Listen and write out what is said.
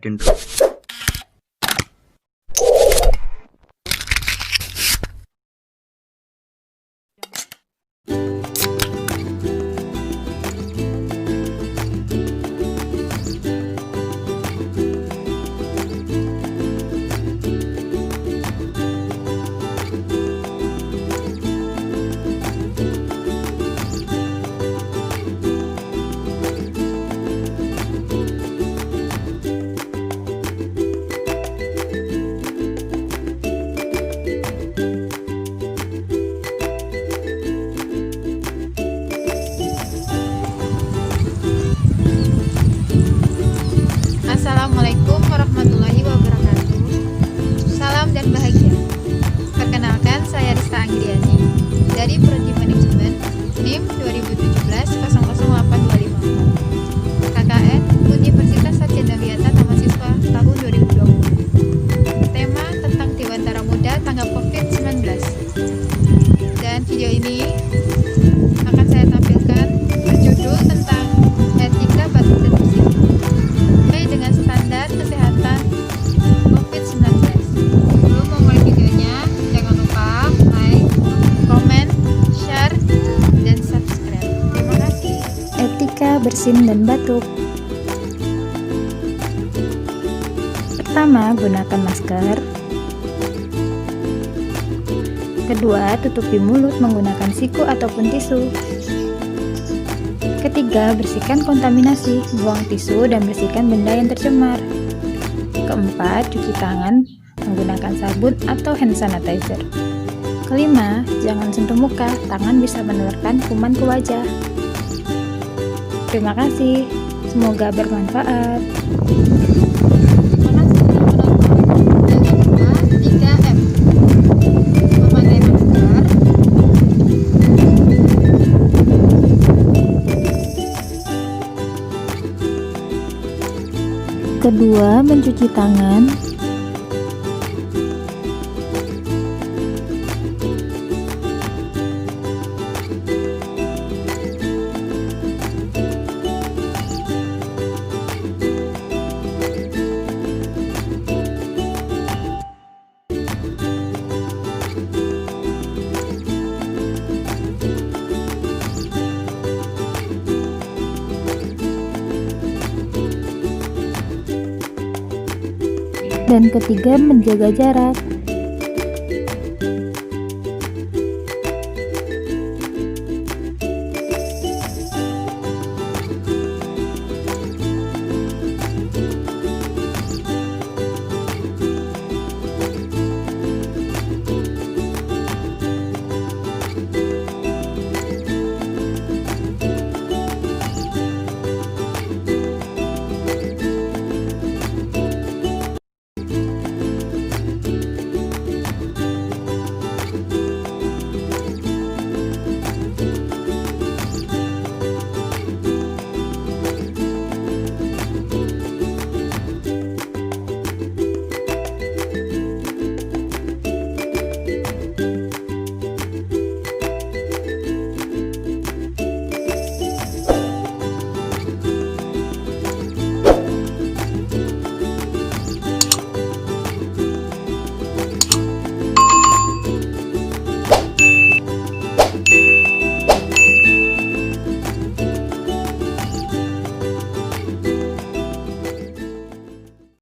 dan Assalamualaikum warahmatullahi wabarakatuh. Salam dan bahagia. Perkenalkan, saya Rista Anggriani dari Prodi Manajemen NIM 2017-008254 KKN Universitas Sarjana Wiyata Tamasiswa tahun 2020. Tema tentang Dewantara Muda tanggap COVID-19. Dan video ini akan saya tampilkan berjudul tentang etika batuk dan bersin dengan standar kesehatan COVID-19. Sebelum memulai videonya, jangan lupa like, komen, share, dan subscribe. Terima kasih. Etika bersin dan batuk. Pertama, gunakan masker. Kedua, tutupi mulut menggunakan siku ataupun tisu. Ketiga, bersihkan kontaminasi, buang tisu dan bersihkan benda yang tercemar. Keempat, cuci tangan menggunakan sabun atau hand sanitizer. Kelima, jangan sentuh muka, tangan bisa menularkan kuman ke wajah. Terima kasih, semoga bermanfaat. Kedua, mencuci tangan. Dan ketiga, menjaga jarak.